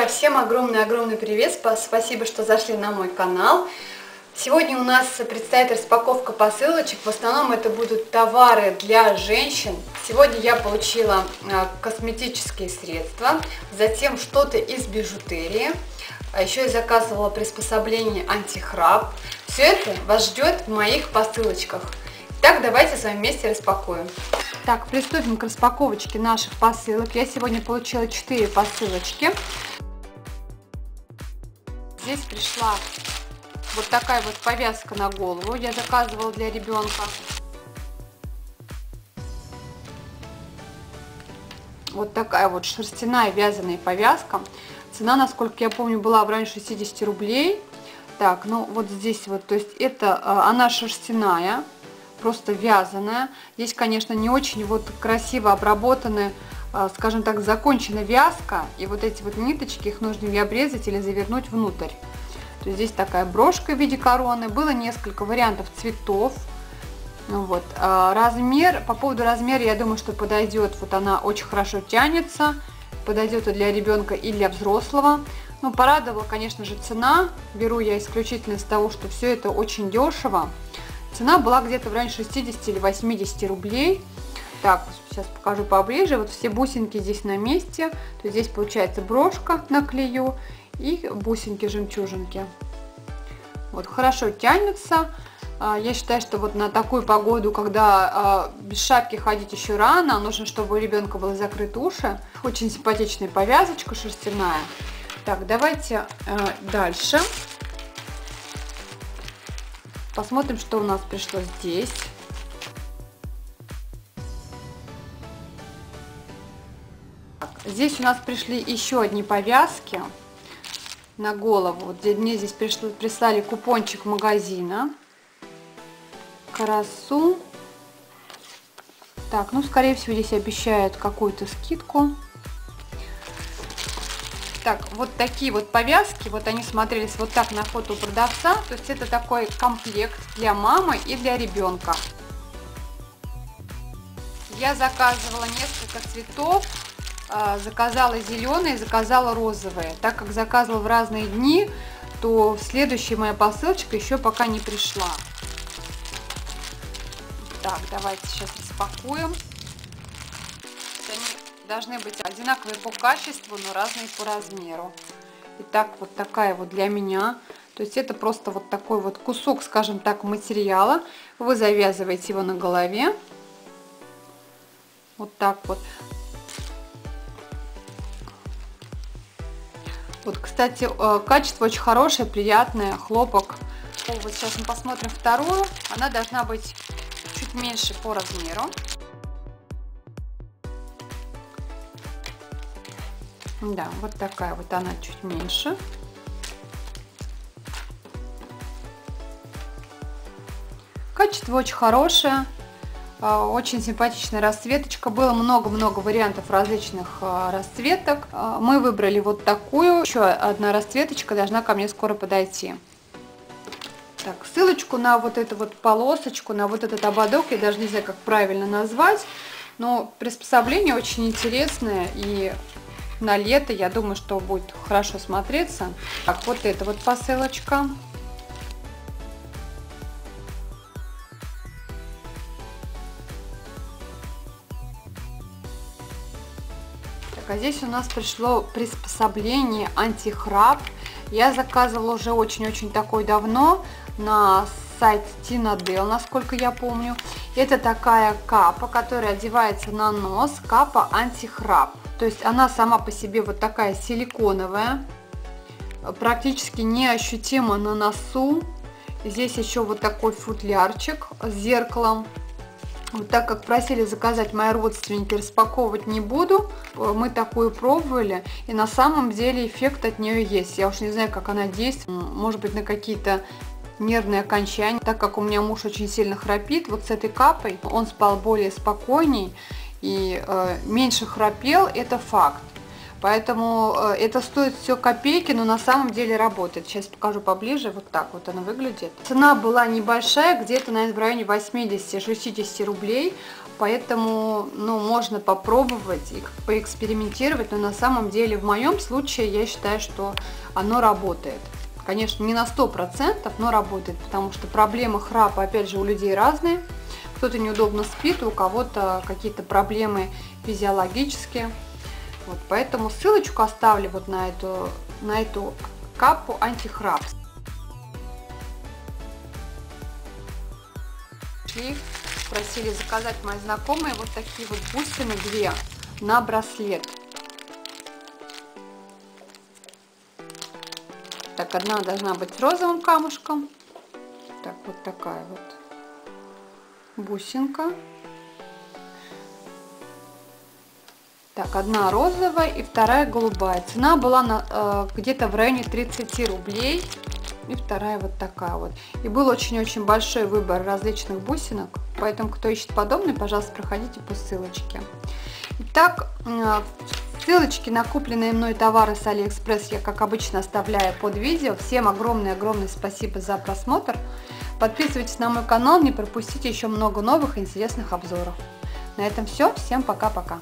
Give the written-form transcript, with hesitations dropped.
Друзья, всем огромный привет, спасибо, что зашли на мой канал. Сегодня у нас предстоит распаковка посылочек, в основном это будут товары для женщин. Сегодня я получила косметические средства, затем что-то из бижутерии, а еще я заказывала приспособление антихрап. Все это вас ждет в моих посылочках. Так, давайте с вами вместе распакуем. Так, приступим к распаковочке наших посылок. Я сегодня получила 4 посылочки. Здесь пришла вот такая вот повязка на голову. Я заказывала для ребенка. Вот такая вот шерстяная вязаная повязка. Цена, насколько я помню, была в районе 60 рублей. Так, ну вот здесь вот, то есть это она шерстяная, просто вязаная. Здесь, конечно, не очень вот красиво обработаны, скажем так, закончена вязка. И вот эти вот ниточки, их нужно или обрезать, или завернуть внутрь. То есть здесь такая брошка в виде короны. Было несколько вариантов цветов. Вот. Размер, по поводу размера, я думаю, что подойдет. Вот она очень хорошо тянется. Подойдет и для ребенка, и для взрослого. Ну, порадовала, конечно же, цена. Беру я исключительно из того, что все это очень дешево. Цена была где-то в районе 60 или 80 рублей. Так, сейчас покажу поближе. Вот все бусинки здесь на месте. То есть здесь получается брошка на клею и бусинки-жемчужинки. Вот, хорошо тянется. Я считаю, что вот на такую погоду, когда без шапки ходить еще рано, нужно, чтобы у ребенка были закрыты уши. Очень симпатичная повязочка шерстяная. Так, давайте дальше. Посмотрим, что у нас пришло здесь. Так, здесь у нас пришли еще одни повязки на голову. Вот мне здесь прислали купончик магазина. Красу. Так, ну, скорее всего, здесь обещают какую-то скидку. Так, вот такие вот повязки, вот они смотрелись вот так на фото у продавца. То есть это такой комплект для мамы и для ребенка. Я заказывала несколько цветов. Заказала зеленые, заказала розовые. Так как заказывала в разные дни, то следующая моя посылочка еще пока не пришла. Так, давайте сейчас распакуем. Они должны быть одинаковые по качеству, но разные по размеру. Итак, вот такая вот для меня. То есть это просто вот такой вот кусок, скажем так, материала. Вы завязываете его на голове. Вот так вот. Вот, кстати, качество очень хорошее, приятное, хлопок. Вот сейчас мы посмотрим вторую. Она должна быть чуть меньше по размеру. Да, вот такая вот она чуть меньше. Качество очень хорошее. Очень симпатичная расцветочка. Было много-много вариантов различных расцветок. Мы выбрали вот такую. Еще одна расцветочка должна ко мне скоро подойти. Так, ссылочку на вот эту вот полосочку, на вот этот ободок, я даже не знаю, как правильно назвать. Но приспособление очень интересное. И на лето, я думаю, что будет хорошо смотреться. Так, вот эта вот посылочка. А здесь у нас пришло приспособление антихрап. Я заказывала уже очень-очень такой давно на сайт Tinadel, насколько я помню. Это такая капа, которая одевается на нос, капа антихрап. То есть она сама по себе вот такая силиконовая, практически неощутима на носу. Здесь еще вот такой футлярчик с зеркалом. Вот так как просили заказать мои родственники, распаковывать не буду. Мы такую пробовали, и на самом деле эффект от нее есть. Я уж не знаю, как она действует. Может быть, на какие-то нервные окончания. Так как у меня муж очень сильно храпит, вот с этой капой он спал более спокойней и меньше храпел, это факт. Поэтому это стоит все копейки, но на самом деле работает. Сейчас покажу поближе. Вот так вот она выглядит. Цена была небольшая, где-то, наверное, в районе 80-60 рублей. Поэтому, ну, можно попробовать и поэкспериментировать. Но на самом деле, в моем случае, я считаю, что оно работает. Конечно, не на 100%, но работает. Потому что проблемы храпа, опять же, у людей разные. Кто-то неудобно спит, у кого-то какие-то проблемы физиологические. Вот, поэтому ссылочку оставлю вот на эту капу антихрап. И просили заказать мои знакомые вот такие вот бусины 2 на браслет. Так, одна должна быть с розовым камушком. Так, вот такая вот бусинка. Так, одна розовая и вторая голубая. Цена была где-то в районе 30 рублей. И вторая вот такая вот. И был очень-очень большой выбор различных бусинок. Поэтому, кто ищет подобные, пожалуйста, проходите по ссылочке. Итак, ссылочки на купленные мной товары с Алиэкспресс я, как обычно, оставляю под видео. Всем огромное-огромное спасибо за просмотр. Подписывайтесь на мой канал, не пропустите еще много новых интересных обзоров. На этом все. Всем пока-пока.